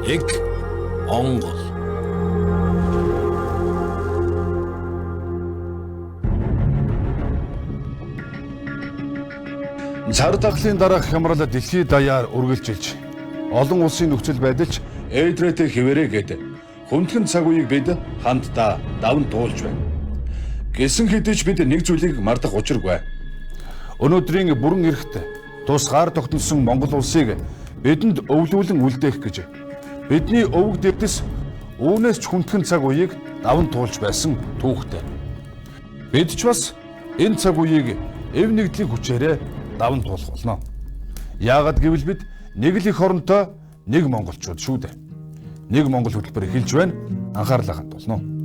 Нэг Монгол. Цар тахлын дараах хямрал дэлхийд даяар үргэлжилж олон улсын нөхцөл байдалч ээдрээтэй хэвээрээ гэдэг хүндхэн цаг үеийг бид хамтдаа даван туулж байна. Гэсэн хэдий ч бид нэг зүйлийг мартах учиргүй. Өнөөдрийн бүрэн эрхт тусгаар тогтносон Монгол улсыг бидэнд өвлүүлэн үлдээх гэж бидний өвөг дэвтэс үүнээс ч хүндхэн цаг үеийг даван туулж байсан түүхтэй. Бид ч бас энэ цаг үеийг эв нэгдлийн хүчээрээ даван туулах болно. Яагаад гэвэл бид нэг л их оронтой нэг монголчууд шүү дээ. Нэг монгол хөтөлбөр эхэлж байна. Анхаарлаа хандуулно.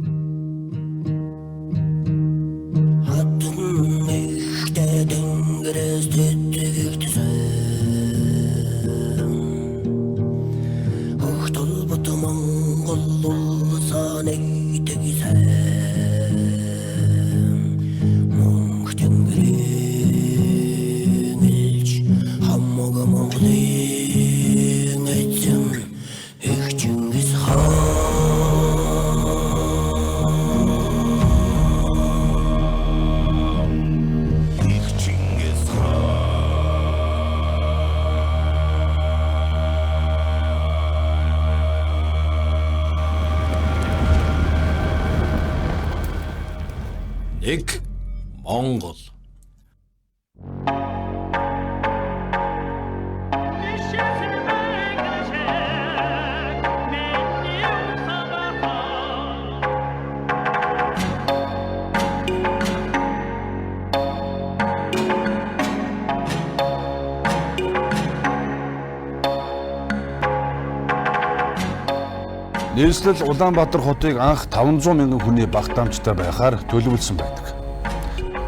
Нэг Монгол. Нийслэл Улаанбаатар хотыг анх 500 мянган хүний багтаамжтай байхаар төлөвлөсөн байдаг.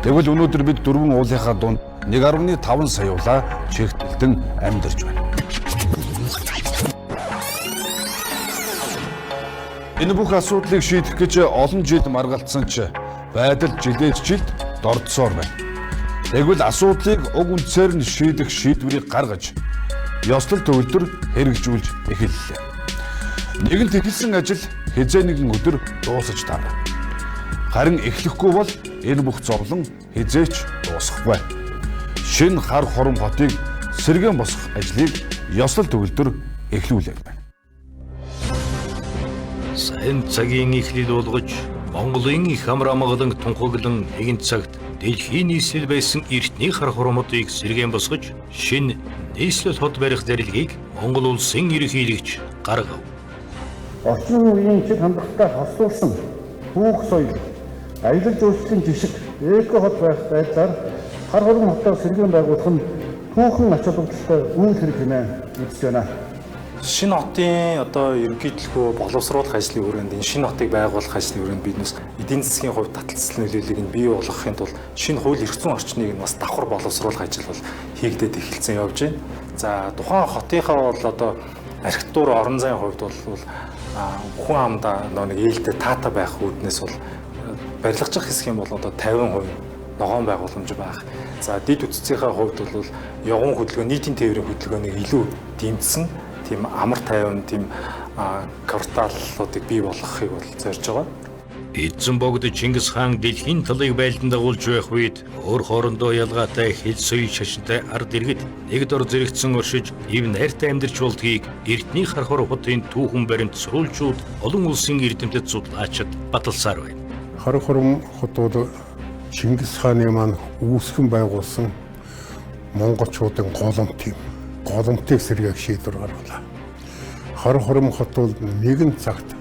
Тэгвэл өнөөдөр бид дөрвөн уулынхаа дунд 1.5 саяулаа чигтэлтэн амьдарч байна. Энэ бүх асуудлыг шийдэх гэж олон жил маргалдсан ч байдал жилээс жилд дордсоор байна. Тэгвэл асуудлыг уг үнцээр нь шийдэх шийдвэрийг гаргаж ёслол төвлөрд хэрэгжүүлж эхэллээ. Нэгэнт эхэлсэн ажил хязээ нэгэн өдөр дуусаж таарна. Харин эхлэхгүй бол энэ бүх зовлон хязээч дуусахгүй. Шинэ хар хором хотыг сэргээн босгох ажлыг ёслол төвлөрд эхлүүлээд байна. Сайн цагийн эхлэл болгож Монголын их амрамгалан тунхаглан нэгэн цагт дэлхийн нийслэл байсан эртний хар хоромуудыг сэргээн босгож шинэ нийслэл хот барих зарилгийг Монгол улсын ерөнхийлөгч гаргав. Орчин үеийн чиг хандлагатай хасуулсан түүх соёл, аялал жуулчлалын жишг, эко хот байх байдлаар хар хором хотоо сэргээн байгуулах нь түүхэн ач холбогдолтой үйл хэрэг хэмээн үзэж байна. Шинэ хотын ерөнхий төлөвөө боловсруулах ажлын хүрээнд энэ шинэ хотыг байгуулах ажлын хүрээнд бид бас эдийн засгийн хувьд таталцал нөлөөллийг нь бий болгохын тулд шинэ хууль эрх зүйн орчныг нь бас давхар боловсруулах ажил бол хийгдээд эхэлсэн явж байна. За тухайн хотынхаа бол архитектур орон зайн хувьд бол хүн амдаа нэг ээлтэй таата байх үүднээс бол барилгачих хэсэг юм бол 50% ногоон байгууламж байх. За дид үтцийнхаа хувьд бол явган хөдөлгөөн, нийтийн тээврийн хөдөлгөөнийг илүү дэмжсэн тийм амар тайван тийм кварталуудыг бий болгохыг бол зорж байгаа. Эзэн богд Чингис хаан дэлхийн талыг байлдан дагуулж байх үед өөр хоорондоо ялгаатай хэл соёл шашинтай ард иргэд нэг дор зэрэгцэн оршиж ив найртай амьдарч болдгийг эртний хар хором хотын түүхэн баримт сурвалжууд олон улсын эрдэмтэд судлаачид баталсаар байна. Хар хором хот бол Чингис хааны маань үүсгэн байгуулсан монголчуудын голомтыг сэргээх шийдвэр гаргалаа. Хар хором хот бол нэгэн цагт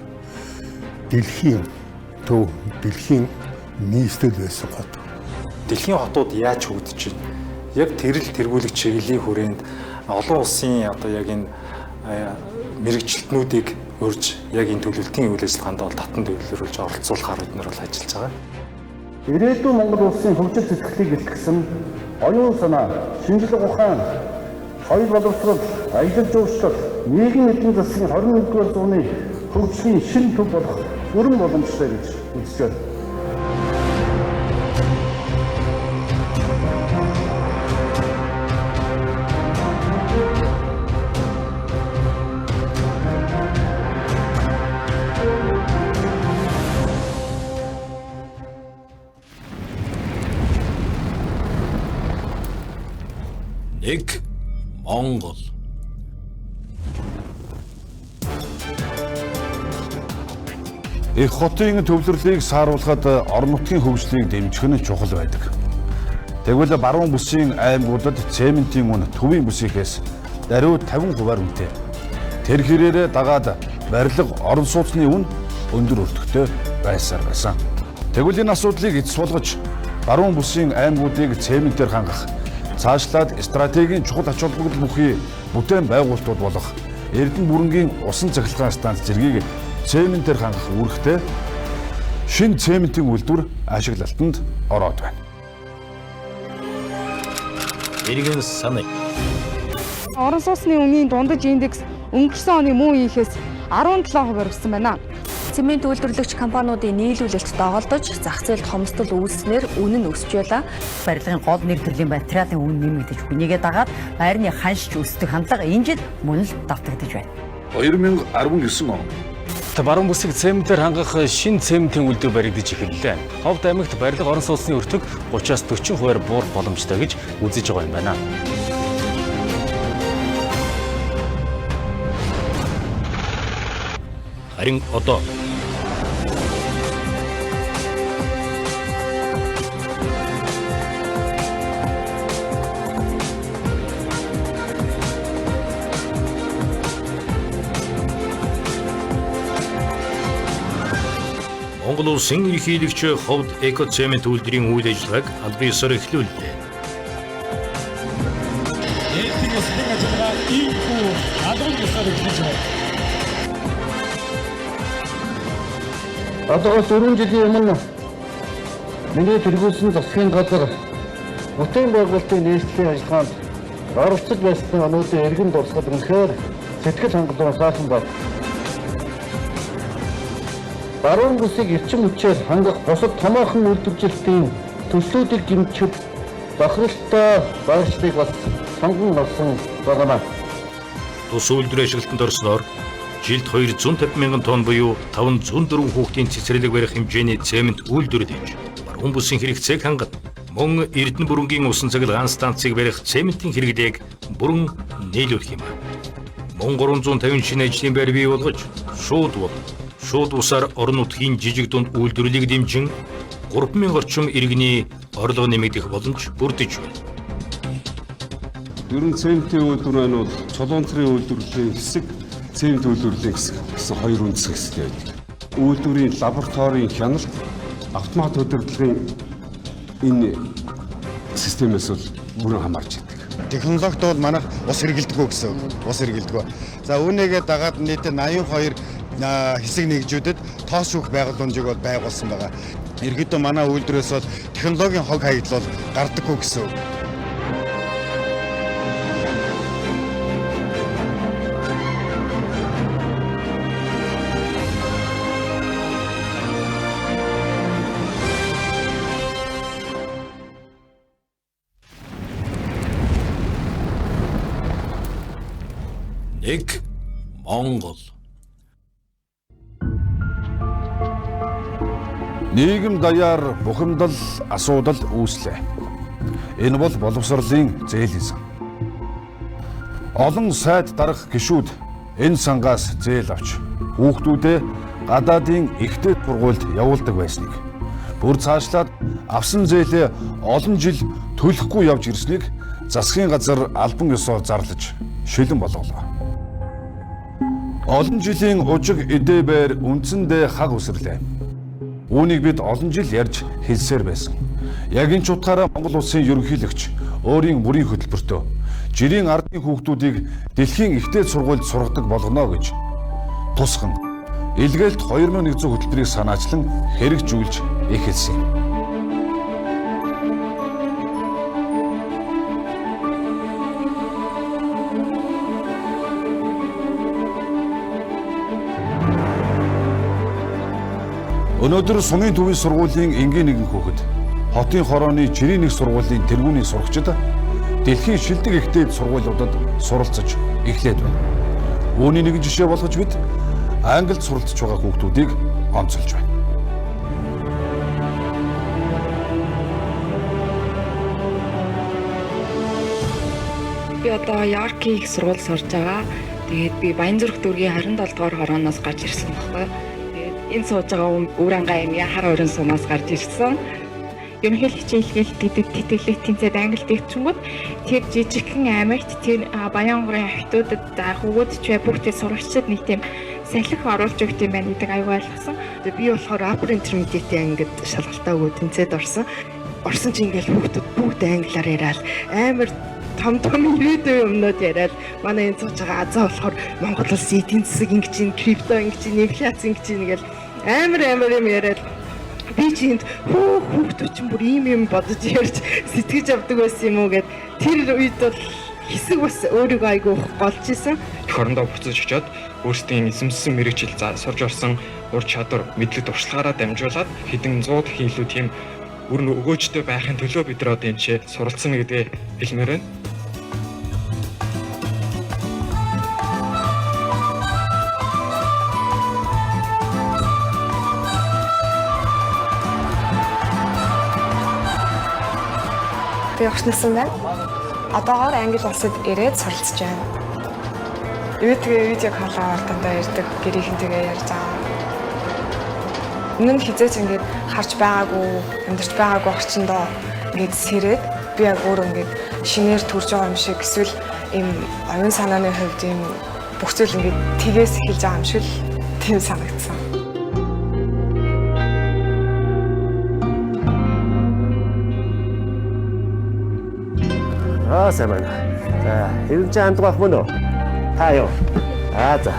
дэлхийн нийслэл байсан хот. Дэлхийн хотууд яаж хөгдөж байна? Яг тэргүүлэг чиглэлийн хүрээнд олон улсын яг энэ мэрэгчлэтнүүдийг урьж яг энэ төлөвлөлтийн үйл ажиллагаанд бол татан төлөвлөрүүлж оролцуулахаар бид нар бол ажиллаж байгаа. Ирээдүйн Монгол улсын хөгжил сэтгэлийг илтгэсэн оюун санаа, шинжлэх ухаан, соёл боловсрол, аялал жуулчлал, нийгмийн эдийн засгийн 21-р зууны хөгжлийн шинэ төв болох бүрэн боломжтой гэж үзэж байна. Нэг Монгол. Их хотын төвлөрлийг сааруулахад орон нутгийн хөгжлийг дэмжих нь чухал байдаг. Тэгвэл баруун бүсийн аймагуудад цементийн үн төвийн бүсийнхээс даруй 50% үнэтэй. Тэр хэрээрээ дагаад барилга орон сууцны үн өндөр өртөгтэй байсаар байсан. Тэгвэл энэ асуудлыг эцэс болгож баруун бүсийн аймагуудыг цементээр хангах, цаашлаад стратегийн чухал ач холбогдол бүхий бүтээн байгуулалтууд болох Эрдэнэ бүрэнгийн усан цахилгаан станц зэргийг цементээр хангах үүрэгтэй шинэ цементийн үйлдвэр ашиглалтанд ороод байна. Иргэн санаа. Орон сууцны үнийн дундаж индекс өнгөрсөн оны мөн үеийнхээс 17% өссөн байна. Цемент үйлдвэрлэгч компаниудын нийлүүлэлт доголдож зах зээлд хомсдол үүснээр үнэ нь өсөж байлаа. Барилгын гол нэр төрлийн материалын үн нэмэгдэж хүнийгээ дагаад байрны ханшиж өсдөг хандлага энэ жил мөн л давтагдж байна. 2019 он баруун бүсийг цементээр хангах шинэ цементийн үйлдвэр баригдаж эхэллээ. Ховд аймагт барилга орон сууцны өртөг 30-40% буурах боломжтой гэж үзэж байгаа юм байна. Харин одоо Монгол улсын ерөнхийлөгч ховд экоцемент үйлдвэрийн үйл ажиллагааг албан ёсоор эхлүүллээ. Одоогоос 4 жилийн өмнө миний тэргүүлсэн засгийн газар бүтээн байгуулалтын нийслэлийн ажиллагаанд оролцож байсан онуудын эргэн дурсгал үнэхээр сэтгэл хангалуун сайхан байна. Баруун бүсийг эрчим хүчээр хангах бусад томоохон үйлдвэржилтийн төслүүдийг гэмтэх бохиролтой байгууллагыг бас сонгон олсон байна. Тус үйлдвэр ашиглалтанд орсноор жилд 250 мянган тонн буюу 504 хүүхдийн цэцэрлэг барих хэмжээний цемент үйлдвэрлэж баруун бүсийн хэрэгцээг хангад мөн Эрдэнэ бүрэнгийн усан цахилгаан станцыг барих цементийн хэрэглээг бүрэн нийлүүлэх юм. Мөн 350 шинэ ажлын байр бий болгож шууд усаар орон нутгийн жижиг дунд үйлдвэрлэлийг дэмжин 3000 орчим иргэний орлого нэмэгдэх боломж бүрдэж байна. Ер нь цементийн үйлдвэр маань бол чулуунцрын үйлдвэрлэлийн хэсэг, цемент үйлдвэрлэлийн хэсэг гэсэн хоёр үндэс хэсэг байдаг. Үйлдвэрийн лабораторийн хяналт, автомат удирдлагын энэ системээс бол бүрэн хамаарч идэг. Технологид бол манайх ус хэрэгэлдэггүй гэсэн үг. Ус хэрэгэлдэггүй. За үүнийгээ дагаад нийт 82 хэсэг нэгжүүдэд тоос шүүх байгууламжийг бол байгуулсан байгаа. Ерөнхийдөө манай үйлдвэрээс бол технологийн хог хаягдал бол гардаггүй гэсэн үг. Нэг Монгол. Нийгэм даяар бухимдал асуудал үүслээ. Энэ бол боловсролын зээлийн сан. Олон сайд дарах гишүүд энэ сангаас зээл авч хүүхдүүдээ гадаадын ихтэй сургуульд явуулдаг байсныг, бүр цаашлаад авсан зээлээ олон жил төлөхгүй явж ирснийг засгийн газар албан ёсоор зарлаж шилэн болголоо. Олон жилийн ужиг эдээ байр үндсэндээ хаг үсэрлээ. Үүнийг бид олон жил ярьж хэлсээр байсан. Яг энэ ч утгаараа Монгол улсын ерөнхийлөгч өөрийн бүрийн хөтөлбөртөө жирийн ардын хүүхдүүдийг дэлхийн ихтэй сургуульд сургадаг болгоно гэж тусган илгээлт 2100 хөтөлбөрийг санаачлан хэрэгжүүлж эхэлсэн юм. Өнөөдөр Сумын төвийн сургуулийн энгийн нэгэн хүүхэд хотын хорооны жирийн нэг сургуулийн тэргүүний сурагчид дэлхийн шилдэг ихтэй сургуулиудад суралцаж эхлээд байна. Үүний нэгэн жишээ болгож бид Англид суралцж байгаа хүүхдүүдийг онцолж байна. Би одоо York-ийн их сургууль сурж байгаа. Тэгээд би Баянзүрх дүүргийн 27 дугаар хорооноос гарч ирсэн байхгүй. Тэгээд энэ сууж байгаа Өврангаа аймгийн хар орон сумаас гарч ирсэн. Ерөнхийдөө хичээлгээл гэдэг тэтгэлэг тэнцээд англи дэвчэнгүүд тэр жижигхэн аймагт тэр Баянгорын ахтуудад хүүгүүд ч бүгдээ сурагчид нэг тийм салхи оруулж өгд юм байна гэдэг аюул ойлгосон. Тэгээд би болохоор upper intermediate ингээд шалгалтаа өгөө тэнцээд орсон. Орсон чинь ингээд хүүхдүүд бүгд англиар яриад амар том ирээдүйн өмнөд яриад манай энэ сууж байгаа азаа болохоор Монгол улсын эдийн засаг ингэж ин крипто ингэж ин инфляц ингэж ин гэл амар юм яриад би чинд хүүхдүүд чинь бүр ийм бодож ярьж сэтгэж авдаг байсан юм уу гэд тэр үед бол хэсэг бас өөрийгөө айгүй голж исэн. Эх орондоо буцаж очиод өөрсдийн эзэмссэн мэрэгжил сурж орсон ур чадвар мэдлэг туршлагаараа дамжуулаад хэдэн 100 дахин илүү тийм үр өгөөжтэй байхын төлөө бид нар одоо энэ жишээ суралцсан гэдгээ хэлмээр байна. Би огшнасан байна. Одоогоор англи улсад ирээд суралцж байна. Видео колоор дандаа ирдэг гэрийнхэнтэйгээ ярьж байгаа. Өмнө нь хизээч ингээд харж байгаагүй, амьдарч байгаагүй орчиндоо ингээд сэрээд би яг өөрөө ингээд шинээр төрж байгаа юм шиг эсвэл ийм оюун санааны хувьд ийм бүх зүйл ингээд тгээс эхэлж байгаа юм шиг л тийм санагдсан. Сайн байна. За, хэрэмжээ хандгах мөн үү? Та юу? За.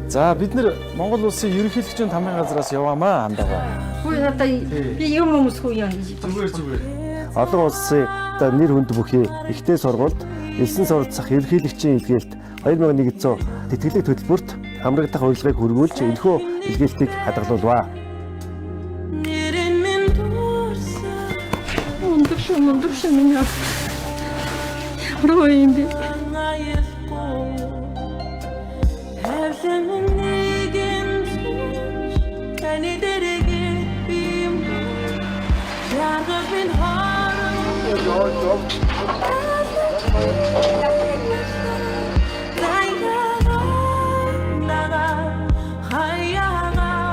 За бид нэр Монгол улсын ерөнхийлөгчийн тамгын газраас яваамаа хамдагаа. Хөөе одоо би юм өмсгүй юм. Зүгээр. Олон улсын одоо нэр хүнд бүхий ихтэй сургуульд элсэн суралцах ерөнхийлөгчийн илгээлт 2100 тэтгэлэг төлбөрт хамрагдах урилгыг хөргүүлж энэхүү илгээлтийг хадгалуулваа. Өндөршин минь. Руу юм би.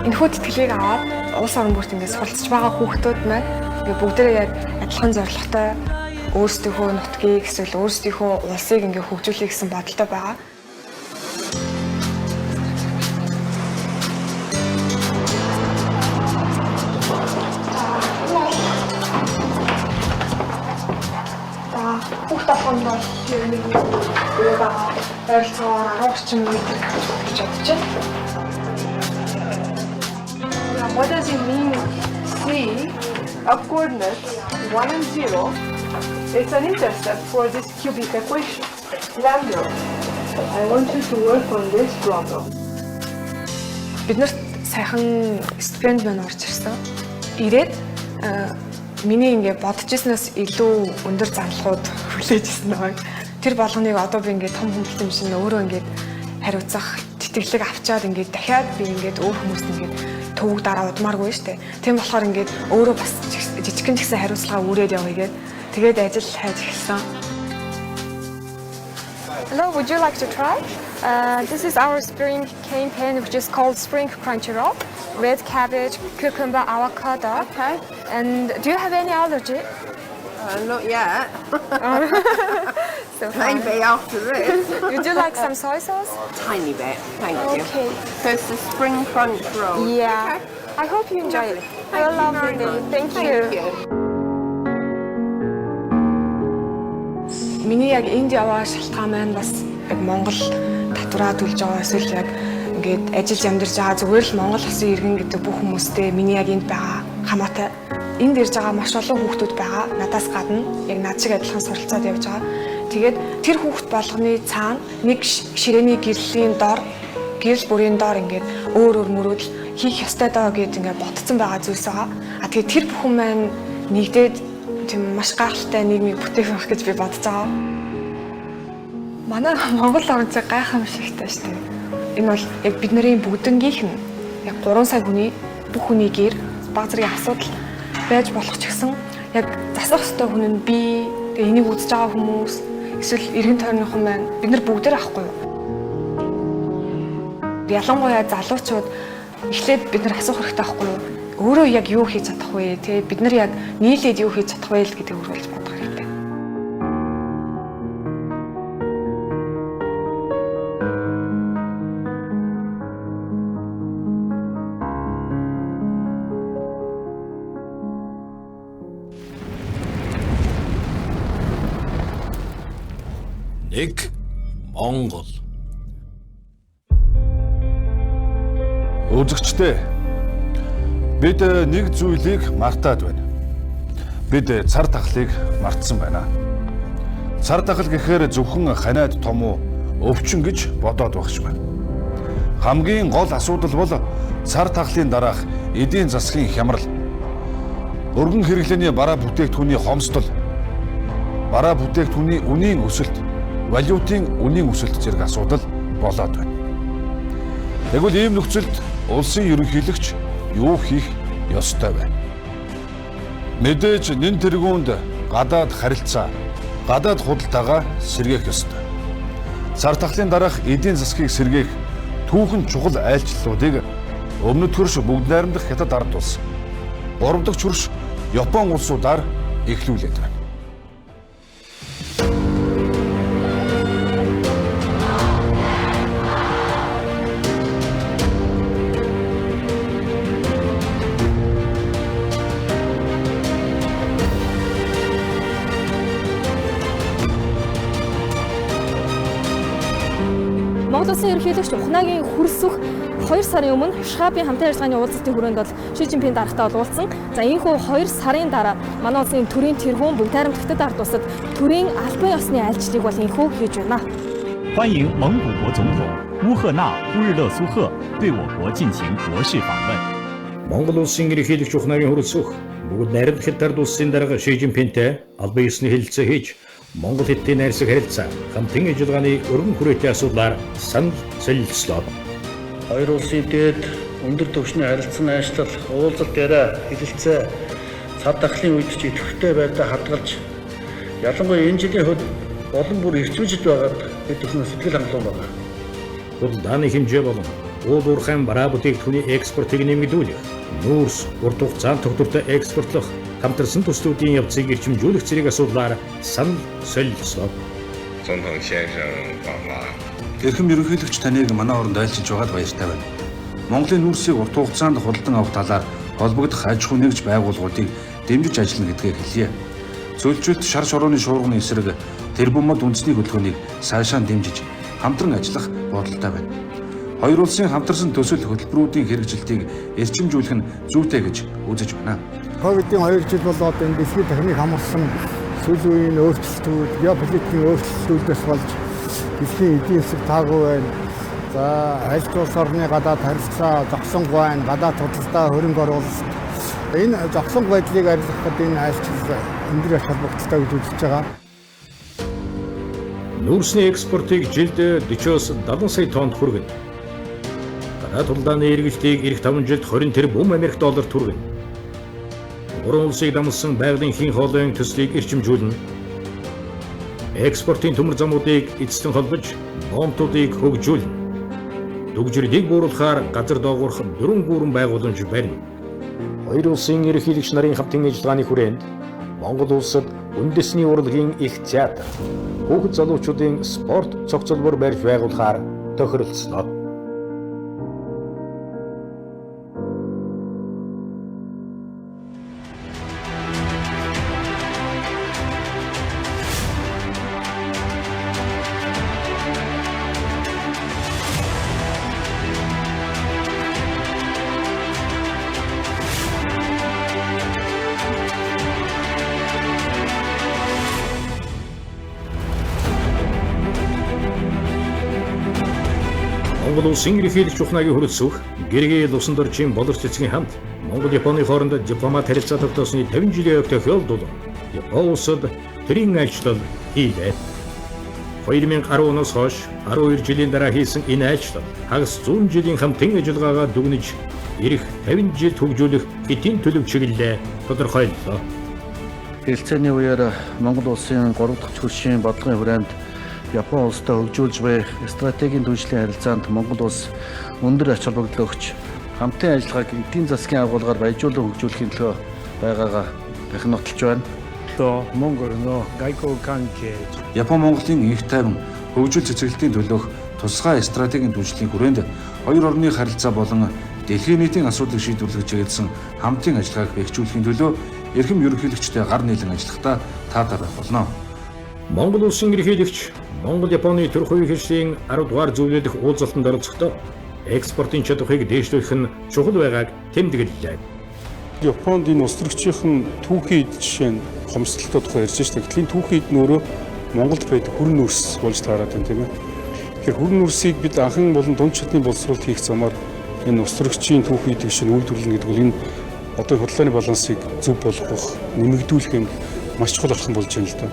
Энэхүү тэтгэлгийг аваад улс орон бүрт ингээд суралцж байгаа хүүхдүүд маань ингээд бүгдээрээ яг адилхан зорилготой өөрсдийнхөө нутгийг эсвэл өөрсдийнхөө улсыг ингээд хөгжүүлэх гэсэн бодолтой байгаа. Бүх тохиолдолд нэг ойролцоогоор 10 метр гэж бодож байна. What does it mean? C of coordinates 1 and 0. It's an intercept for this cubic equation. Lambda. I want you to work on this problem. Биднэрт сайхан стипенд маань орж ирсэн. Ирээд миний ингээ бодож ирснээс илүү өндөр зарлахууд хүлээж ирсэн байгаа. Тэр болгоныг одоо би ингээ том хүмүлтэн шиг өөрөө ингээ хариуцах тэтгэлэг авчаад ингээ дахиад би ингээ өөр хүмүүст ингээ төвөг дараа удмааргүй шүү дээ. Тийм болохоор ингээ өөрөө бас жижигхэн ч гэсэн хариуцлага үүрээд явъя гээд тэгээд ажил хайж эхэлсэн. Hello, would you like to try? This is our spring campaign, which is called Spring Crunchy Roll. Red cabbage, cucumber, avocado. Okay. And do you have any allergy? Not yet. So maybe after this. Would you like some soy sauce? Tiny bit, thank you. Okay. So it's the spring crunch roll. Yeah. Okay. I hope you enjoy it. Have a lovely day. Thank you. Миний яг энд яваа шалтгаан маань бас яг Монгол татвараа төлж байгаа эсвэл яг ингээд ажиллаж амьдарч байгаа зүгээр л Монгол улсын иргэн гэдэг бүх хүмүүстэй миний яг энд байгаа хамаатай. Энд ирж байгаа маш олон хүүхдүүд байгаа. Надаас гадна яг над шиг адилхан суралцаад явж байгаа. Тэгээд тэр хүүхд болгоны цаана нэг ширээний гэрлийн дор, гэрэл бүрийн дор ингээд өөр мөрөдл хийх ёстой даа гэж ингээд ботцсон байгаа зүйлс байгаа. Тэгээд тэр бүхэн маань нэгдээд тийм маш гайхалтай нийгмийг бүтээх байх гэж би бодож байгаа. Манай Монгол орнцоо гайхамшигтай шүү дээ. Энэ бол яг бидний бүгднгийнх нь яг 3 сая хүний бүх хүний гэр баг зэргийн асуудал байж болох ч гэсэн яг засах ёстой хүн нь би, тэгээ энийг үзэж байгаа хүмүүс, эсвэл эргэн тойрныхон байна. Бид нар бүгдээр авахгүй юу? Ялангуяа залуучууд эхлээд бид нар асуух хэрэгтэй байхгүй юу? Өөрөө яг юу хийж чадах вэ? Тэгээд бид нар яг нийлээд юу хийж чадах вэ гэдгийг өөрөөлж бодох хэрэгтэй. Нэг Монгол. Үзэгчдээ бид нэг зүйлийг мартаад байна. Бид цар тахлыг мартсан байна. Цар тахал гэхээр зөвхөн ханиад том уу, өвчин гэж бодоод багш байна. Хамгийн гол асуудал бол цар тахлын дараах эдийн засгийн хямрал. Өргөн хэрэглээний бараа бүтээгдэхүүний хомсдол, бараа бүтээгдэхүүний үнийн өсөлт, валютын үнийн өсөлт зэрэг асуудал болоод байна. Тэгвэл ийм нөхцөлд улсын ерөнхийлөгч юу хийх ёстой вэ? Мэдээж нэн тэргуунд гадаад харилцаа, гадаад худалдаагаа сэргээх ёстой. Цар тахлын дараах эдийн засгийг сэргээх түүхэн чухал айлчлалуудыг өмнөд хөрш бүгд найрамдах Хятад ард улс, 3 дахь хөрш Япон улсуудаар эхлүүлээд байна. Монгол Улсын ерөнхийлөгч Уханагийн хүрсөх 2 сарын өмнө Шхабын хамтын ажиллагааны уулзалтын хүрээнд бол Ши Жинпин дарагтай уулзсан. За энэхүү 2 сарын дараа манай улсын төрийн тэргүүн бүгд найрамдах Хятад ард улсад төрийн албан ёсны айлчлалыг бол энэхүү хийж байна. 欢迎蒙古国总统乌赫纳呼日勒苏赫对我国进行国事访问。 Монгол улсын ерөнхийлөгч Уханагийн хүрэлцэх бүгд найрамдах Хятад улсын дарга Ши Жинпинтэй албан ёсны хэлэлцээ хийж Монгол Хятадын найрсаг харилцаа, хамтын ажиллагааны өргөн хүрээтэй асуудлаар санал солилцлоо. Хоёр улсын дээд өндөр түвшний харилцааны ажил уулзалт яриа хэлэлцээ цар тахлын үед ч идэвхтэй байдлаа хадгалж ялангуяа энэ жилийн хувьд олон бүр эрчимжид байгаад бид бүхэн сэтгэл хангалуун байна. Худалдааны хэмжээ болон уул уурхайн бараа бүтээгдэхүүний экспортыг нэмэгдүүлэх, нүүрс, урт хугацаанд тогтвортой экспортлох, хамтарсан төслүүдийн явцыг эрчимжүүлэх зэрэг асуудлаар санал солилцлоо. Эрхэм ерөнхийлөгч таныг манай оронд айлчилж байгаад баяртай байна. Монголын нүүрсийг урт хугацаанд худалдан авах талаар холбогдох аж ахуй нэгж байгууллагуудыг дэмжиж ажиллана гэдгийг хэлье. Зөвлөлт шар шорооны шуурганы эсрэг тэрбумад үндэсний хөдөлгөөнийг сайшаан дэмжиж хамтран ажиллах бодолтой байна. Хоёр улсын хамтарсан төсөл хөтөлбөрүүдийн хэрэгжилтийг эрчимжүүлэх нь зүйтэй гэж үзэж байна. Ковидын 2 жил болоод энэ дэлхийд тахныг хамарсан сүүлийн үеийн өөрчлөлтүүд, геополитикийн өөрчлөлтүүдээс болж дэлхийн эдийн засаг таагүй байна. За, аль ч улс орны гадаад харилцаа зогсонгүй байна. Гадаад худалдаа хөрөнгө оруулалт. Энэ зогсон байдлыг арилгахад энэ айлчлал өндөр ач холбогдолтой гэж үзэж байгаа. Нүүрсний экспортыг жилд 40-оос 70 сая тоннд хүргэнэ. Гадаад худалдааны эргэлтийг эх 5 жилд 20 тэрбум Америк доллар түргэнэ. Гурван улсыг дамжсан байгалийн хоолойн төслийг эрчимжүүлнэ. Экспортын төмөр замуудыг эзэстэн холбож, бомтуудыг хөгжүүлнэ. Дүгжрэлийг бууруулахаар газар доогоорох 4 гүрэн байгууламж барьна. Хоёр улсын ерөнхийлөгч нарын хамтын ажиллагааны хүрээнд Монгол улсад үндэсний урлагийн их театр, хүүхэд залуучуудын спорт цогцлбор барьж байгуулахаар тохиролцлоо. Монгол улсын ерөнхийлөгч Уханагийн хүрэлцэх гэргийн усан доржийн боловч цэцгийн хамт Монгол Японы хооронд дипломат харилцаа тогтоосны 50 жилийн өвтө тохиолдол Япон улсад төрийн айлчлал хийлээ. 2010 оноос хойш 12 жилийн дараа хийсэн энэ айлчлал хагас 100 жилийн хамтын ажиллагаагаа дүгнэж ирэх 50 жилд хөгжүүлэх хэдийн төлөв чиглэлээ тодорхойллоо. Хэлцээний үеэр Монгол улсын 3 дахь хөршийн бодлогын хүрээнд Япон улстай хөгжүүлж буй стратегийн түншлэлийн харилцаанд Монгол улс өндөр ач холбогдол өгч хамтын ажиллагааг эдийн засгийн агуулгаар баяжуулан хөгжүүлэхийн төлөө байгаагаа дахин нотолж байна. Япон Монголын их тайван хөгжил цэцэглэлтийн төлөөх тусгай стратегийн түншлэлийн хүрээнд хоёр орны харилцаа болон дэлхийн нийтийн асуудлыг шийдвэрлэх чиглэсэн хамтын ажиллагааг бэхжүүлэхийн төлөө эрхэм ерөнхийлөгчтэй гар нийлэн ажиллахдаа таатай байх болно. Монгол улсын ерөнхийлөгч Монгол-Японы төрх хувийн хөршлийн 10 дугаар зөвлөлдөх уулзалтанд оролцохдоо экспортын чадварыг дээшлүүлэх нь чухал байгааг тэмдэглэлээ. Японд энэ улс төрөгчийн түүхий жишээ нь хомсдолтой тухай ярьж байна. Гэтэл энэ түүхийд нөрөө Монголд байдаг хүрэн нүрс болж таараад байна тийм ээ. Тэгэхээр хүрэн нүрсийг бид анхан болон дунд шатны боловсруулалт хийх замаар энэ улс төрөгчийн түүхий жишээ нь үйлдвэрлэнэ гэдэг бол энэ одоо хурлааны балансыг зөв болгох, нэмэгдүүлэх юм маш чухал алхам болж байна л да.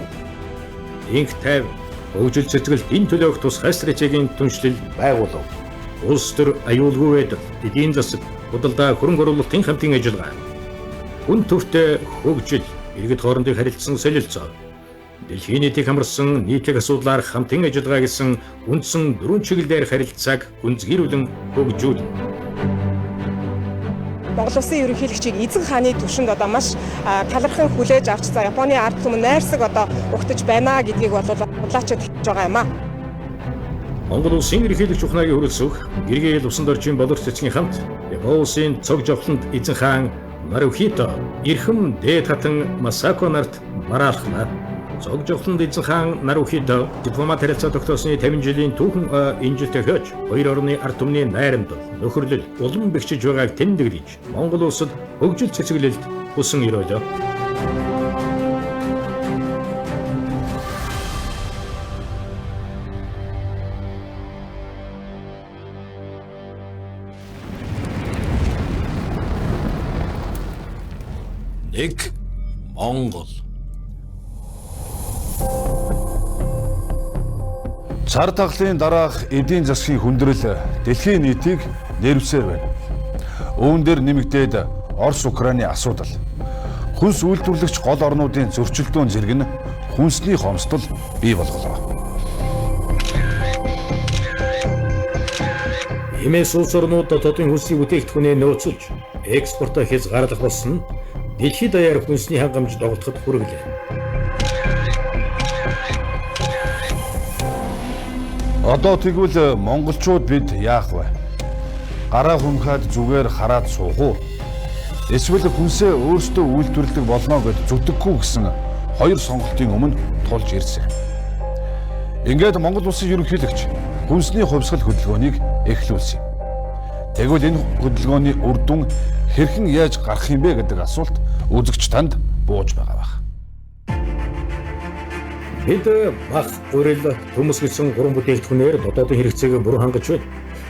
Инх тайв хөгжил цэцгэлд энэ төлөөх тусгай стратегийн түншлэл байгуулав. Улс төр аюулгүй байдал, эдийн засаг, худалдаа, хөрөнгө оруулалтын хамтын ажиллагаа, хүн төртэй хөгжил, иргэд хоорондын харилцан солилцоо, дэлхийн нийтийг хамарсан нийтлэг асуудлаар хамтын ажиллагаа гэсэн үндсэн 4 чиглэлээр харилцааг гүнзгийрүүлэн хөгжүүлнэ. Монгол улсын ерөнхийлөгчийг эзэн хааны түвшинд одоо маш талархан хүлээж авч за Японы ард түмэн найрсаг одоо угтаж байна гэдгийг бол худлаачид хэлж байгаа юм аа. Монгол улсын ерөнхийлөгч ухнаагийн хүрэлцэх гэргээл усан доржийн боловч цэцгийн хамт Япон улсын цог жавхланд эзэн хаан Нарухито эрхэм дээд хатан Масако нарт мараалхнаа. Цог жавхланд эзэн хаан Нарухито дипломат харилцаа тогтоосны 50 жилийн түүхэн энэ жилдээ хөөж хоёр орны ард түмний найрамдал, нөхөрлөл улам бэхжиж байгааг тэмдэглэж Монгол улсад хөгжил цэцгэлэлд хүсэн өрөөлөө. Нэг Монгол. Цар тахлын дараах эдийн засгийн хүндрэл дэлхийн нийтийг нэрвсээр байна. Үүн дээр нэмэгдээд Орос-Украины асуудал. Хүнс үйлдвэрлэгч гол орнуудын зөрчилдөөн зэрэг нь хүнсний хомсдол бий болголоо. Иймээс улс орнууд дотоодын хүнсний бүтээгдэхүүнээ нөөцлж экспортоо хязгаарлах болсон нь дэлхийд даяар хүнсний хангамж доголдоход хүргэлээ. Одоо тэгвэл монголчууд бид яах вэ? Гараа хүнхээд зүгээр хараад суух уу? Эсвэл хүнсээ өөрсдөө үйлдвэрлэх болно гэж зүтгэхгүй гэсэн хоёр сонголтын өмнө тулж ирсэн. Ингээд Монгол улсын ерөнхийлөгч хүнсний хувьсгал хөдөлгөөнийг эхлүүлсэн. Тэгвэл энэ хөдөлгөөний үр дүн хэрхэн яаж гарах юм бэ гэдэг асуулт үзэгч танд бууж байгаа байх. Бид бах гурил төмөс гэсэн 3 бүтээгдэхүүнээр дотоодын хэрэгцээг бүрэн хангаж байна.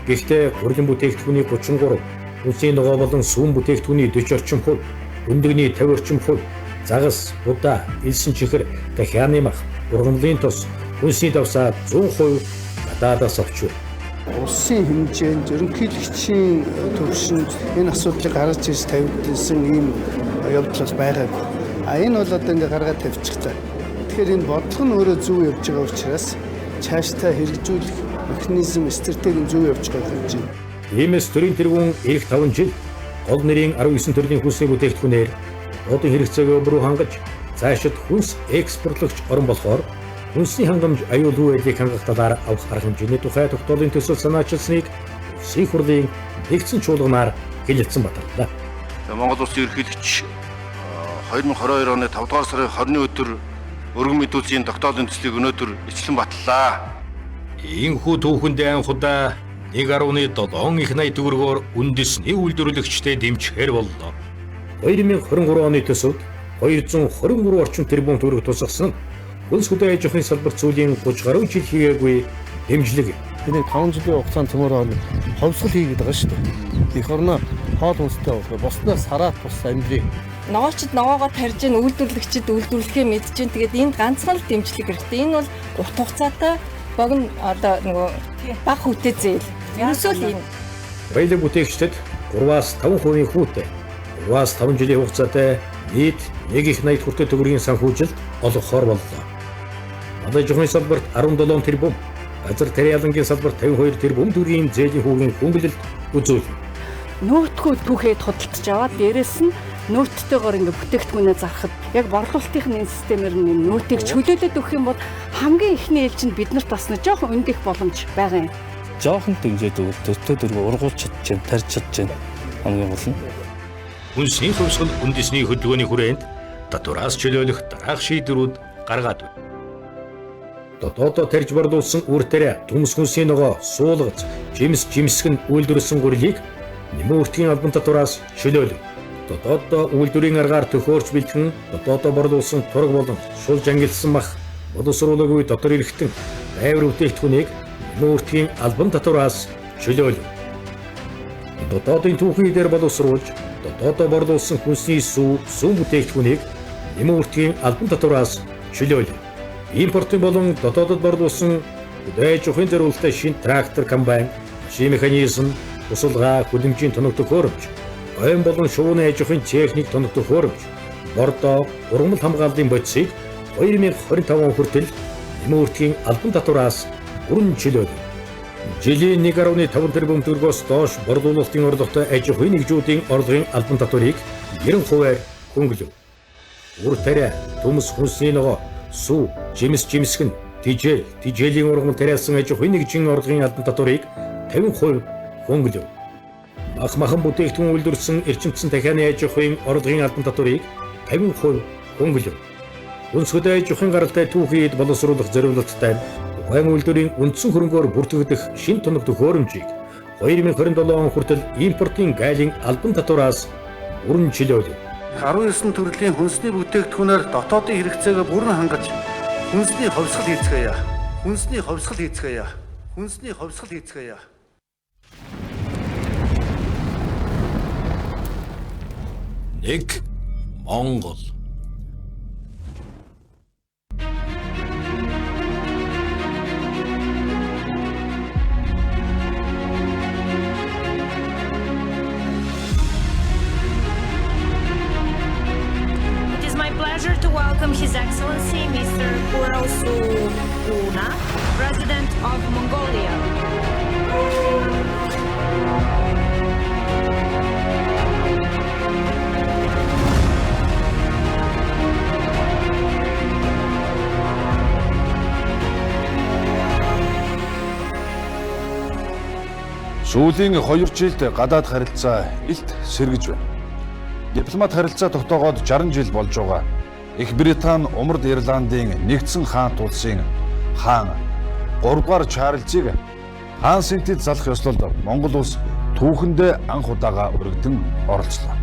Гэхдээ гурилын бүтээгдэхүүний 33, хүнсний ногоо болон сүүн бүтээгдэхүүний 40 орчим хувь, өндөгний 50 орчим хувь, загас, будаа, элсэн чихэр, дахианы мах, ургамлын тос, хүнсний давсаа 100% гадаадаас авч байна. Улсын хэмжээнд ерөнхийлөгчийн төвшөнд энэ асуудлыг гаргаж ирж тавьдсан ийм явдал байгаа. Энэ бол одоо ингээ гаргаад тавьчихлаа. Тэгэхээр энэ бодлого нь өөрөө зөв явж байгаа учраас цаашдаа хэрэгжүүлэх механизм, стратеги зөв явж байгаа гэж байна. Иймээс төрийн тэргүүн эх 5 жил гол нэрийн 19 төрлийн хүнсний бүтээгдэхүүнээр одон хэрэгцээгөө бүрэн хангаж цаашид хүнс экспортлогч орн болохоор хүнсний хангамж аюулгүй байдлыг хангах талаар авах арга хэмжээний тухай тогтоолын төсөл санаачилсныг Улсын хурлын нэгдсэн чуулганаар хэлэлцсэн баталлаа. Монгол улсын ерөнхийлөгч 2022 оны 5 дугаар сарын 20-ны өдөр өргөн мэдүүлсэн тогтоолын төслийг өнөөдөр эцлэн батллаа. Иймхүү түүхэндээ анхудаа 1.7 их найт төгрөгөөр үндэсний үйлдвэрлэгчтэй дэмжихээр боллоо. 2023 оны төсөвд 223 орчим тэрбум төгрөг тусгасан нь Улс хөдөө аж ахуйн салбарт сүүлийн 30 гаруй жил хийгээгүй дэмжлэг. Энэ 5 жилийн хугацаанд төмөр ховсгол хийгээд байгаа шүү дээ. Их орно хоол хүнстэй болох босноо сараад тус амьдрий. Ногоочд ногоогоо тарьж ийн үйлдвэрлэгчид үйлдвэрлэхээ мэдж ийн тэгээд энд ганцхан л дэмжлэг хэрэгтэй. Энэ бол урт хугацаатай богино одоо нөгөө бага хүүтэй зээл. Ерөөсөө л энэ. Баялаг бүтээгчдэд 3-5% хүүтэй 3-5 жилийн хугацаатай нийт 1.80 хүртэл төгрөгийн санхүүжилт олгохоор боллоо. Манай жухны салбарт 17 тэрбум, газар тариалангийн салбарт 52 тэрбум төгрөгийн зээлийн хүүгийн хөнгөлөлт үзүүлнэ. Нөөтгөө түүхэд худалдаж аваад дээрэс нь нөөттойгоор ингээ бүтээгдэхүүнээ зархад яг борлуулалтын системээр нөөтийг чөлөөлөд өгөх юм бол хамгийн ихний ээлжинд биднэрт бас нэг жоохон өндөх боломж байгаа юм. Жоохон дэмжээд өгөх төстөө дөрөв ургуулж чадчихэв, тарьж чадчихэв хамгийн гол нь. Үнсний хувьсгал үндэсний хөдөлгөөний хүрээнд татвараас чөлөөлөх дараах шийдвэрүүд гаргаад байна. Дотоодоо тарьж борлуулсан үр тариа, төмс хүнсний ногоо, суулгац, жимсгэн үйлдвэрлэсэн гурилыг нэмэн үртгийн албан татвараас чөлөөлөв. Дотоодоо үйлдвэрийн аргаар төхөөрч бэлтгэн дотоодоо борлуулсан тураг болон шулж ангилсан мах, боловсруулаагүй дотор эрхтэн байвар бүтээгдэхүүнийг нэмэн үртгийн албан татвараас чөлөөлөв. Дотоодын түүхний дээр боловсруулж дотоодоо борлуулсан хүнсний сүүн бүтээгдэхүүнийг нэмэн үртгийн албан татвараас чөлөөлөв. Импортын болон дотоодод борлуулсан үдээж ухын зориулалттай шинэ трактор комбайн, машин механизм, тусалгаа, хүлэмжийн тоног төхөөрөмж, ойн болон шувууны аж ахуйн техник тоног төхөөрөмж, бордоо, ургамал хамгааллын бодисыг 2025 он хүртэл нэмэн үртгийн албан татвараас бүрэн чөлөөлөв. Жилийн 1.5 тэрбум төгрөгөөс доош борлуулалтын орлоготой аж ахуйн нэгжүүдийн орлогын албан татварыг 90% хөнгөлөв. Үр тариа, төмс хүнсний ногоо, сүү, жимсгэн, тижээлийн ургамал тариалсан аж ахуйн нэгжийн орлогын албан татварыг 50% хөнгөлөв. Махан бүтээгдэхүүн үйлдвэрлэсэн эрчимцэн дахианы аж ахуйн орлогын албан татварыг 50% хөнгөлөв. Өнсгөд аж ахуйн гаралтай түүхийд боловсруулах зорилготой ухаан үйлдвэрийн үндсэн хөрөнгөөр бүртгэгдэх шинэ тоног төхөөрөмжийг 2027 он хүртэл импортын гайлын албан татвараас бүрэн чөлөөлөв. 19 төрлийн хүнсний бүтээгдэхүүнээр дотоодын хэрэгцээгээ бүрэн хангаж хүнсний хувьсгал хийцгээе. Хүнсний хувьсгал хийцгээе. Хүнсний хувьсгал хийцгээе. Нэг Монгол. To welcome His Excellency Mr. Khurelsukh, President of Mongolia. Сүүлийн 2 жилд гадаад харилцаа илт сэргэж байна. Дипломат харилцаа тогтоогоод 60 жил болж байгаа. Их Британи Умард Ирландын нэгдсэн хаант улсын хаан 3 дугаар Чарльзыг хаан сэнтэд залах ёслолд Монгол улс түүхэндээ анх удаага өргөдөн оролцлоо.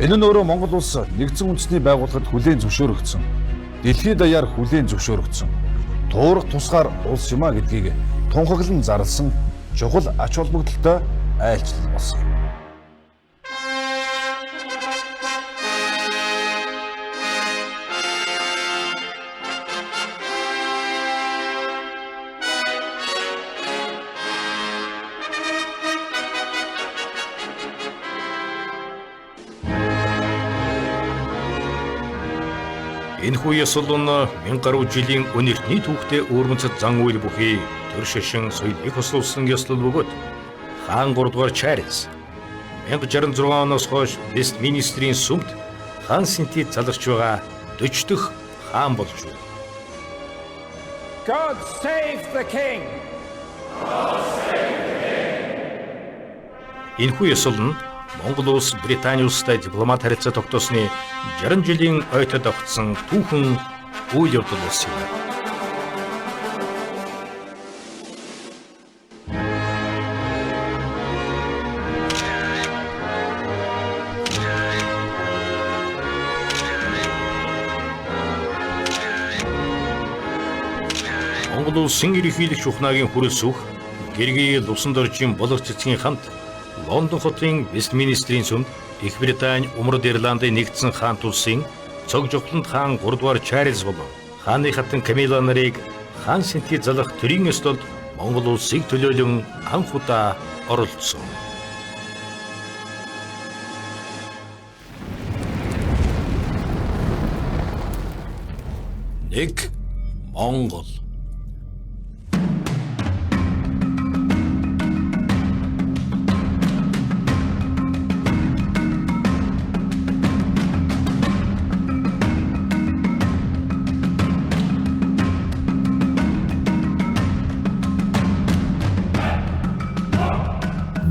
Энэ нь өөрөө Монгол улс нэгдсэн үндэсний байгууллагад хүлээн зөвшөөрөгдсөн, дэлхийд даяар хүлээн зөвшөөрөгдсөн туурах тусгаар улс юм а гэдгийг тунхаглан зарласан чухал ач холбогдолтой айлчлал болсон юм. Энэхүү ёслол нь 1000 гаруй жилийн үнэртний түүхтэй өвөрмөцөд зан үйл бүхий төр шишин соёлыг хослуулсан ёслол бөгөөд хаан 3 дугаар Чарльз 1066 оноос хойш Вестминстерийн сүмд хаан сэнтид заларч байгаа 40 дахь хаан болж байна. God save the king. Энэхүү ёслол нь Монгол улс Британи улстай дипломат харилцаа тогтоосны 60 жилийн ойтод авцсан түүхэн үйл явдал болсон юм. Монгол улсын ерөнхийлөгч ухнаагийн хүрэлцүүх гэргийн Лувсан доржийн болох цэцгийн хамт Лондон хотын Вестминстерийн сүмд Их Британи Умард Ирландын нэгдсэн хаант улсын цог жовлонд хаан 3 дугаар Чарльз болон хааны хатан Камила нарыг хаан сэнтид залах төрийн ёслолд Монгол улсыг төлөөлөн анх удаа оролцсон. Нэг Монгол.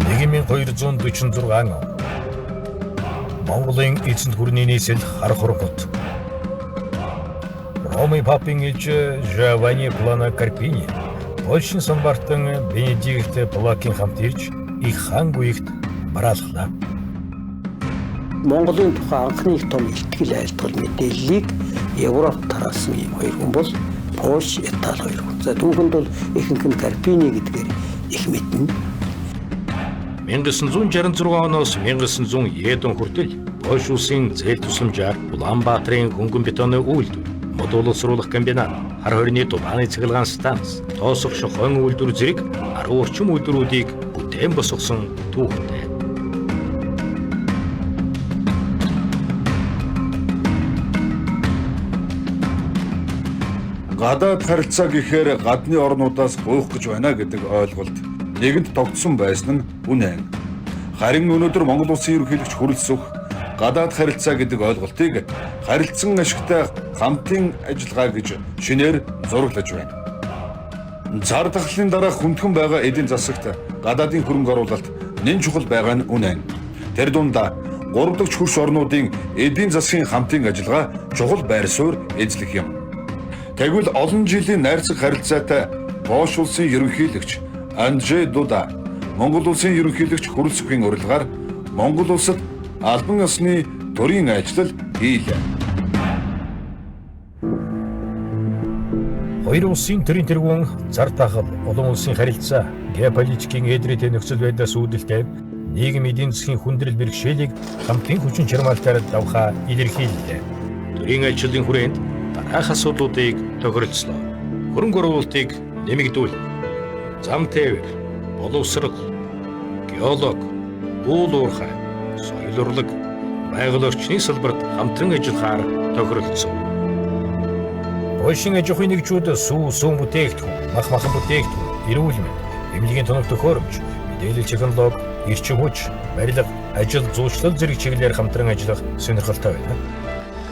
Нэгэн 246 он. Монголын эзэнт гүрний нийслэл хар хорогот. Ромын папын ээж Жованни Плана Карпини, Польшийн Санбартан Бенедикт Блакийн хамт ирж их хаан гуйгт бараалхлаа. Монголын тухай анхны том ихтгэл айлтгал мэдээллийг Европ тараасан юм хоёр хүн бол Польш, Итали хоёр хүн. За түүхэнд бол ихэнх нь Карпини гэдгээр их мэднэ. 1966 оноос 1990 он хүртэл Польш улсын зээл тусламжаар Улаанбаатарын хөнгөн бетоны үйлдвэр, мод боловсруулах комбинат, хар хорины дулааны цэглэгаан станц, тоосох шохон үйлдвэр зэрэг 10 орчим үйлдвэрүүдийг бүтээн босгосон түүхтэй. Гадаад харилцаа гэхээр гадны орнуудаас гуйх гэж байна гэдэг ойлголт нэгэнд тогтсон байсан нь үнэн. Харин өнөөдөр Монгол улсын ерөнхийлөгч хүрэлцэх гадаад харилцаа гэдэг ойлголтыг харилцан ашигтай хамтын ажиллагаа гэж шинээр зураглаж байна. Зар тахлын дараах хүндхэн байгаа эдийн засагт гадаадын хөрөнгө оруулалт нэн чухал байгаа нь үнэн. Тэр дундаа 3 дахь хөрш орнуудын эдийн засгийн хамтын ажиллагаа чухал байр суурь эзлэх юм. Тэгвэл олон жилийн найрцаг харилцаатай Польш улсын ерөнхийлөгч Анджей Дуда Монгол улсын ерөнхийлөгч хүрэлцэхийн урилгаар Монгол улсад албан ёсны төрийн ажил хийлээ. Хоёр улсын төрийн тэргүүн зар тахал олон улсын харилцаа геополитикийн эдрэтэ нөхцөл байдлаас үүдэлтэй нийгэм эдийн засгийн хүндрэл бэрхшээлийг хамтын хүчин чармаалтаар давхаа илэрхийллээ. Төрийн ажлын хүрээнд дараах асуудлуудыг тохиролцлоо. Хөрөнгө оруулалтыг нэмэгдүүл, зам тээвэр, боловсрол, геолог, уул уурхай, соёл урлаг, байгаль орчны салбарт хамтран ажиллахаар тохиролцов. Польшийн аж ахуйн нэгжүүд сүүн бүтээгдэхүүн, мах махан бүтээгдэхүүн, эрүүл мэнд, эмнэлгийн тоног төхөөрөмж, мэдээлэл технологи, эрчим хүч, барилга, ажил зүйчлэл зэрэг чиглэлээр хамтран ажиллах сонирхолтой байна.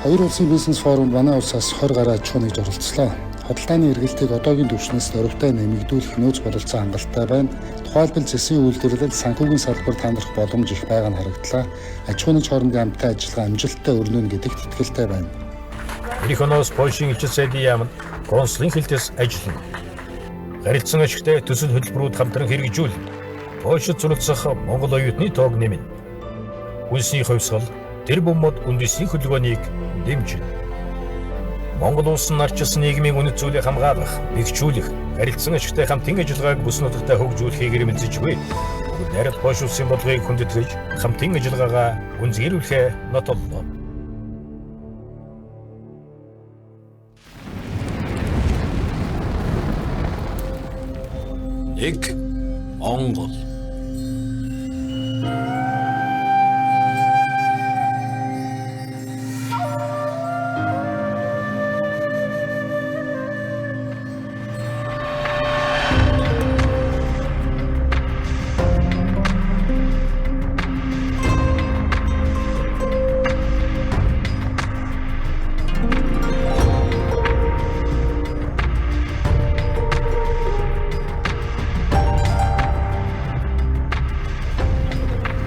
Хоёр улсын бизнес форумд манай улсаас 20 гаруй аж ахуй нэгж оролцлоо. Худалдааны эргэлтийг одоогийн түвшнээс дөрвтэй нэмэгдүүлэх нөөц бололцоо хангалттай байна. Тухайлбал зэсийн үйлдвэрлэл, санхүүгийн салбарт хандах боломж их байгаа нь харагдлаа. Аж ахуй нэгж хоорондын хамттай ажиллагаа амжилттай өрнөнө гэдэгт итгэлтэй байна. Эх оноос Польшийн элчин сайдын яамд консулын хэлтээс ажиллана. Харилцан ашигтай төсөл хөтөлбөрүүд хамтран хэрэгжүүлнэ. Польшид суралцах Монгол оюутны тоог нэмнэ. Улсын хувьсгал тэр бомбод үндэсний хөдөлгөөнийг дэмжинэ. Монгол улсын нарчилсан нийгмийн үнэт зүйлийг хамгаалах, бэхжүүлэх, харилцан ашигтай хамтын ажиллагааг бүс нутагтаа хөгжүүлэхийг эрмэлзэж буй. Бүгд найрамд Польш улсын бодлогыг хүндэтгэж, хамтын ажиллагаагаа гүнзгийрүүлэхээ нотоллоо. Нэг Монгол.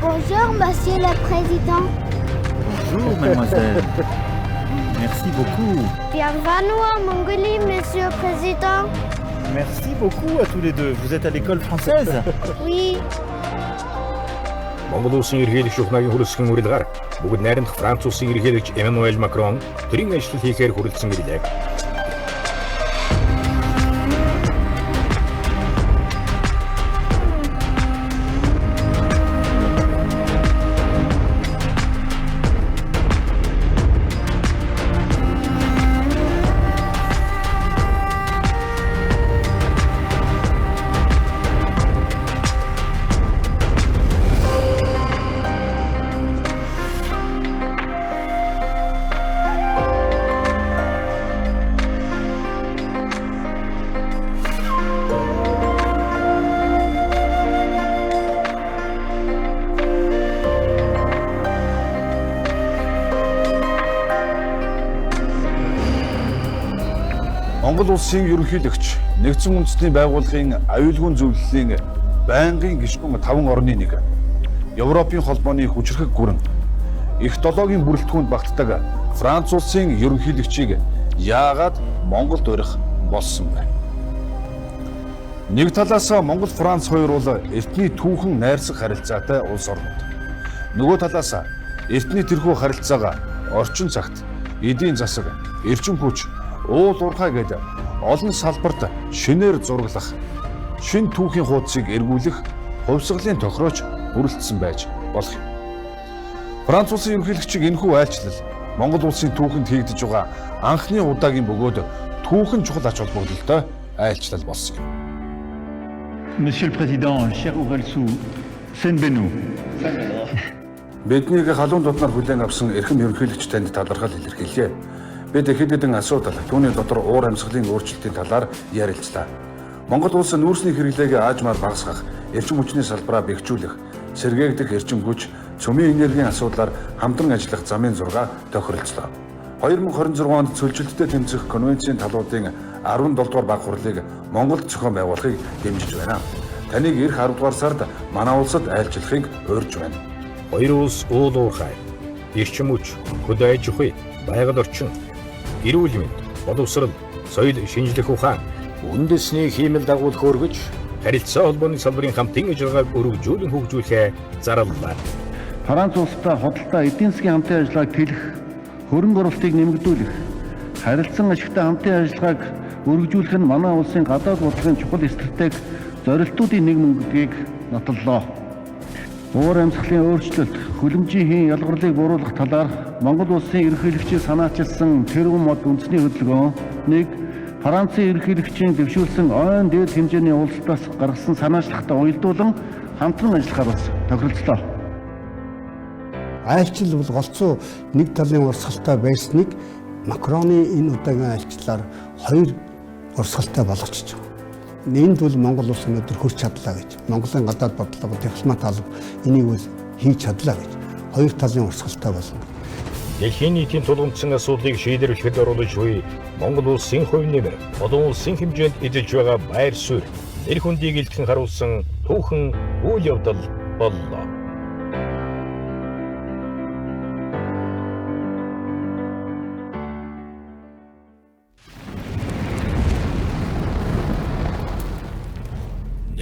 Bonjour, Monsieur le Président. Bonjour, mademoiselle. Merci beaucoup. Bienvenue en Mongolie, Monsieur le Président. Merci beaucoup à tous les deux. Vous êtes à l'école française? Oui. Монгол улсын ерөнхийлөгч Ухнагийн хүрэлцэхийн урилгаар бүгд найрамдах Франц улсын ерөнхийлөгч Эммануэль Макрон төрийн ажил хийхээр хүрэлцэн ирлээ. Монгол улсын ерөнхийлөгч нэгдсэн үндэсний байгууллагын аюулгүй зөвлөлийн байнгын гишүүн 5 орны нэг. Европын холбооны хүчирхэг гүрэн их 7-гийн бүрэлдэхүүнд багтдаг Франц улсын ерөнхийлөгчийг яагаад Монголд урих болсон бэ? Нэг талаас Монгол Франц хоёр бол эртний түүхэн найрсаг харилцаатай улс орнууд. Нөгөө талаас эртний тэрхүү харилцаага орчин цагт эдийн засаг, эрчим хүч, уул уурхай гэдэг олон салбарт шинээр зураглах, шин түүхийн хуудсыг эргүүлэх хувьсгалын тохирооч бүрэлдсэн байж болох юм. Франц улсын ерөнхийлөгчийг энэхүү айлчлал Монгол улсын түүхэнд хийгдэж байгаа анхны удаагийн бөгөөд түүхэн чухал ач холбогдолтой айлчлал болсон юм. Monsieur le Président, cher Ourelsou, Saint-Benoît. Биднийг халуун дутнаар хүлээн авсан эрхэм ерөнхийлөгч танд талархал илэрхийлье. Бид хэд хэдэн асуудал, түүний дотор уур амьсгалын өөрчлөлтийн талаар ярилцлаа. Монгол улс нүүрсний хэрэглээг аажмаар багасгах, эрчим хүчний салбараа бэхжүүлэх, сэргээгдэх эрчим хүч, цөмийн энергийн асуудлаар хамтран ажиллах замын зураг тохиролцлоо. 2026 онд цөлжилттэй тэмцэх конвенцийн талуудын 17 дугаар баг хурлыг Монголд зохион байгуулахыг дэмжиж байна. Таныг эх 10 дугаар сард манай улсад айлчлахыг урьж байна. Хоёр улс уул уурхай, эрчим хүч, хөдөө аж ахуй, байгаль орчин, эрүүл мэнд, боловсрол, соёл шинжлэх ухаан, үндэсний хиймэл дагуулх өргөж, харилцаа холбооны салбарын хамтын ажиллагааг өргөжүүлэн хөгжүүлэхээ зарлалаа. Франц улстай худалдаа эдийн засгийн хамтын ажиллагааг тэлэх, хөрөнгө оруулалтыг нэмэгдүүлэх, харилцан ашигтай хамтын ажиллагааг өргөжүүлэх нь манай улсын гадаад бодлогын чухал стратеги зорилтуудын нэг мөн гэдгийг нотоллоо. Уур амьсгалын өөрчлөлт, хөлөмжийн хийн ялгарлыг бууруулах талаар Монгол улсын ерөнхийлөгчийг санаачилсан тэргүүн мод үндэсний хөдөлгөөн нэг Францын ерөнхийлөгчийн дэвшүүлсэн ойн дээд хэмжээний улсаас гаргасан санаачлагтай уялдуулан хамтран ажиллахаар бас тохиролцлоо. Айлчлал бол голцоо нэг талын урсгалтай байсныг Макроны энэ удаагийн айлчлалаар хоёр урсгалтай болгочихж байгаа. Энд бол Монгол улс өнөөдөр хүрч чадлаа гэж. Монголын гадаад бодлого, дипломат алба энийг бол хийж чадлаа гэж. Хоёр талын урсгалтай болно. Дэлхийн нийтийн тулгымдсан асуудлыг шийдвэрлэхэд оруулж буй Монгол улсын хувь нэмэр, олон улсын хэмжээнд эзэлж байгаа байр суурь, нэр хүндийг илтгэн харуулсан түүхэн үйл явдал боллоо.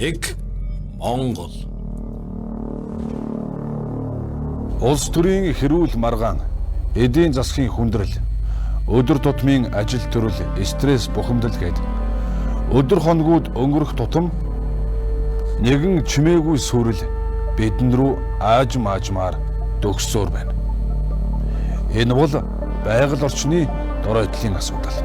Нэг Монгол. Улс төрийн хэрүүл маргаан, эдийн засгийн хүндрэл, өдөр тутмын ажил төрөл, стресс бухимдал гээд өдөр хоногуд өнгөрөх тутам нэгэн чимээгүй сүрэл бидэн рүү аажмаар дөгссөөр байна. Энэ бол байгаль орчны дор ойдлын асуудал.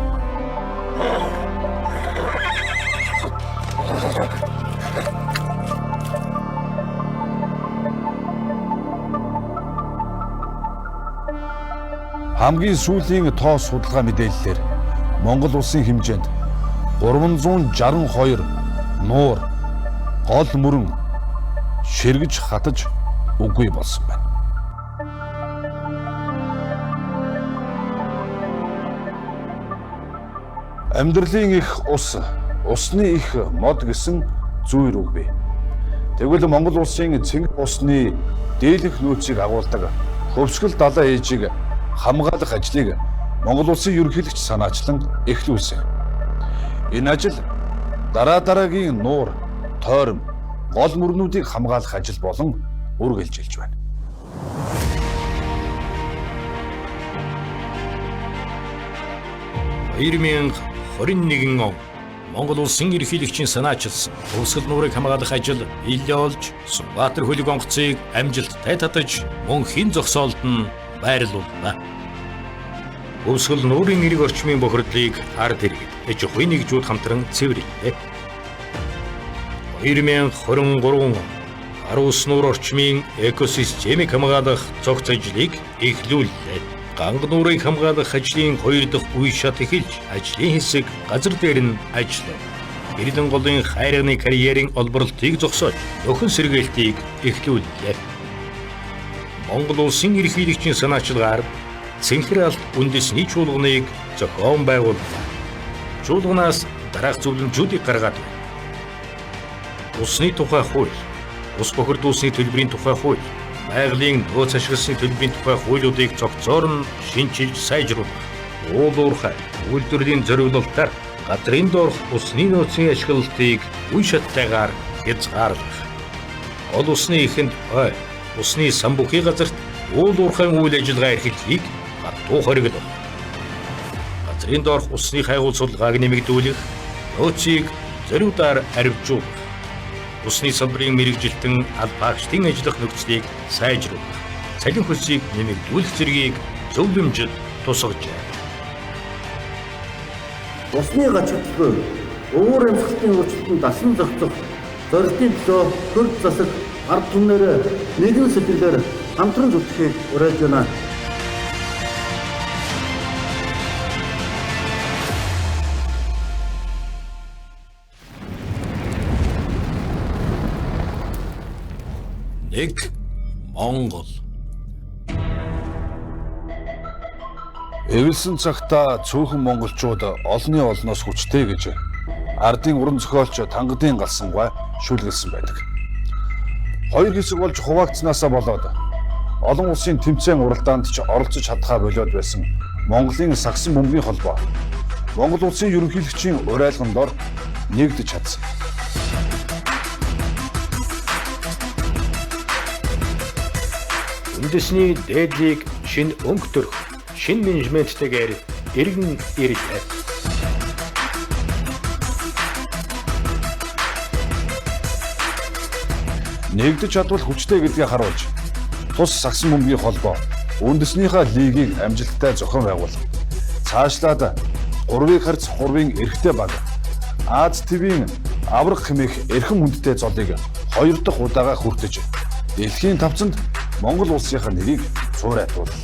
Хамгийн сүүлийн тоо судалгаа мэдээллээр Монгол улсын хэмжээнд 362 нуур, гол мөрөн ширгэж хатаж үгүй болсон байна. Амьдралын их ус, усны их мод гэсэн зүйр үг бий. Тэгвэл Монгол улсын цэнгэл усны дийлэнх нөөцийг агуулдаг хөвсгөл далайн ээжийг хамгаалах ажлыг Монгол улсын ерөнхийлөгч санаачлан эхлүүлсэн. Энэ ажил дараагийн нуур, тойрон, гол мөрнүүдийг хамгаалах ажил болон үргэлжилж байна. Ирмэн 21 он Монгол улсын ерөнхийлөгчийн санаачилсан хөвсгөл нуурыг хамгаалах ажил илээ олж Сүнбаатар хөлөг онгоцыг амжилттай татаж мөн хин зогсоолд нь байрлуулна. Хөвсгөл нуурын нэрийг орчмын бохирдлыг ард иргэд эж ахуйн нэгжүүд хамтран цэвэрлэлээ. 2023 он Арус нуур орчмын экосистемийг хамгаалах цогц ажлыг эхлүүллээ. Ганг нуурыг хамгаалах ажлын 2 дахь үе шат эхэлж, ажлын хэсэг газар дээр нь ажиллав. Эрдэнэ голын хайрганы карьерийн олборлтыг зогсоож, өхөн сэргээлтийг эхлүүллээ. Монгол улсын ерөнхийлөгчийн санаачилгаар Цэнхэр алт үндэсний чуулганыг зохион байгууллаа. чуулганаас дараах зөвлөмжүүдийг гаргаад байна. Усны тухай хууль, ус бохирдуулсны төлбөрийн тухай хууль, байгалийн нөөц ашигласны төлбөрийн тухай хуулиудыг цогцоор нь шинжилж сайжруулах, уул уурхай, үйлдвэрлэлийн зориулалтаар газрын доорх усны нөөцийн ашиглалтыг үе шаттайгаар хязгаарлах. Ол усны эхэнд ой, усны сан бүхий газарт уул уурхайн үйл ажиллагаа эрхлэлийг гадуу хоригдол. Газрын доорх усны хайгуул судалгааг нэмэгдүүлэх, нөөцийг зориудаар арвижуулах, усны салбарын мэрэгжилтэн албаагчдын ажиллах нөхцөлийг сайжруулах, цалин хөлсийг нэмэгдүүлэх зэргийг зөвлөмжөд тусгажээ. Усны гачигдлыг өвөр амьсгалтын өөрчлөлтөнд дасан зохицох, зорилтын төлөө төр засаг ард түмнээр нэгэн сэтгэлээр хамтран зүтгэхийг уриалж байна. Нэг Монгол. Эвэлсэн цагта цөөхөн монголчууд олны олноос хүчтэй гэж ардын уран зохиолч Тангадын галсангаа шүлгэлсэн байдаг. Хоёр хэсэг болж хуваагдсанаасаа болоод олон улсын тэмцээн уралдаанд ч оролцож чадхаа болоод байсан Монголын сагсан бөмбөгийн холбоо Монгол улсын ерөнхийлөгчийн уриалган дор нэгдэж чадсан. Үндэсний дээдлийг шинэ өнгө төрх, шинэ менежменттэйгээр иргэн ирлээ. Нэгдэж чадвал хүчтэй гэдгийг харуулж, тус сагсан бөмбөгийн холбоо үндэснийхээ лигийг амжилттай зохион байгуулах. Цаашлаад 3x3-ын эрхтэй баг Аз ТV-ийн авраг хэмээх эрхэм хүндтэй золыг 2 дахь удаага хүртэж дэлхийн тавцанд Монгол улсынхаа нэрийг цуурайтуулна.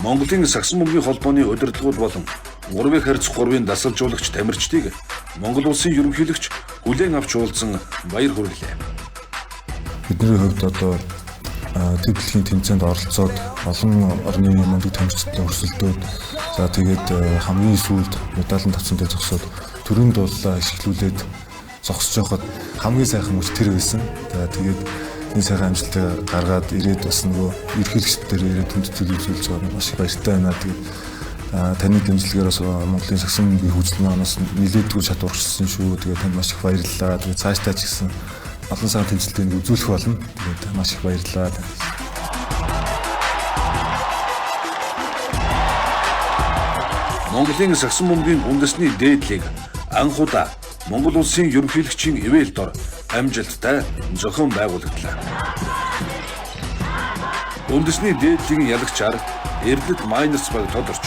Монголын сагсан бөмбөгийн холбооны удирдлагууд болон 3x3-ын дасгалжуулагч тамирчдыг Монгол улсын ерөнхийлөгч хүлээн авч уулзсан баяр хүргэлээ. Бидний хувьд одоо төв дэлхийн тэмцээнд оролцоод олон орны мундаг тамирчдын өрсөлдөөд за тэгээд хамгийн сүүлд медалын тавцантай зогсоод төрийн дуулаа ашиглуулээд зогсож байхад хамгийн сайхан мөч тэр байсан. За тэгээд энэ сайхан амжилтаа гаргаад ирээд бас нөгөө ерөнхийлөгчдөр ирээд хүнд төлөвлөж байгаа маш их баяртай байна. Тэгээд таны дэмжлэгээр бас Монголын сагсан бөмбөгийн хөгжлөнөөс нэлээдгүй чадварчсан шүү. Тэгээд танд маш их баярлалаа. Тэгээд цаашдаа ч гэсэн олон сайхан тэмцэлтийг үзүүлэх болно. Тэгээд маш их баярлалаа. Монголын сагсан бөмбөгийн үндэсний дээдлийг анхудаа Монгол улсын ерөнхийлөгчийн ивэл дор амжилттай зохион байгуулагдлаа. Үндэсний дээдлийн ялагчаар Эрлэд Майнерс баг тодорч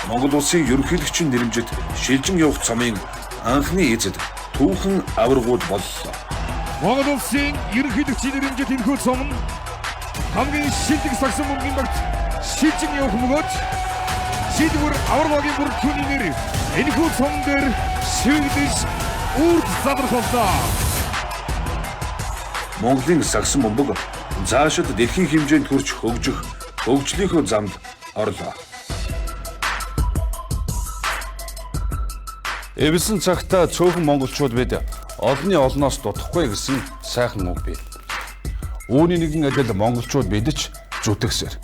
Монгол улсын ерөнхийлөгчийн нэрэмжит шилжин явах цомын анхны эзэд түүхэн аваргууд боллоо. Монгол улсын ерөнхийлөгчийн нэрэмжит энэхүү цом нь хамгийн шилдэг сагсан бөмбөгийн багт шилжин явах бөгөөд шийдвэр аваргагийн бүртгэлийн нэр энэхүү цом дээр шигдэж үрд задрахлаа. Монголын сагсан бөмбөг цаашид дэлхийн хэмжээнд хүрч хөгжих хөгжлийнхөө замд орлоо. Эвэлсэн цагта цөөхөн монголчууд бид олны олноос дутахгүй гэсэн сайхан үг бий. Үүний нэгэн адил монголчууд бидч зүтгэсээр.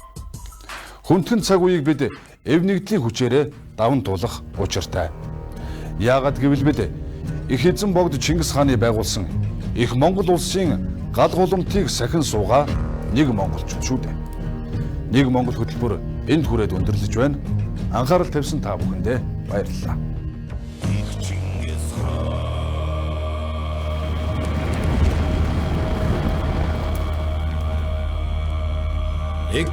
Хүндхэн цаг үеийг бид эв нэгдлийн хүчээрээ даван туулах учиртай. Яагаад гэвэл бид их эзэн богд Чингис хааны байгуулсан их Монгол улсын гал гулмтыг сахин суугаа нэг монголчууд шүү дээ. Нэг монгол хөтөлбөр энд хүрээд өндөрлөж байна. Анхаарал тавьсан та бүхэндээ баярлалаа. Нэг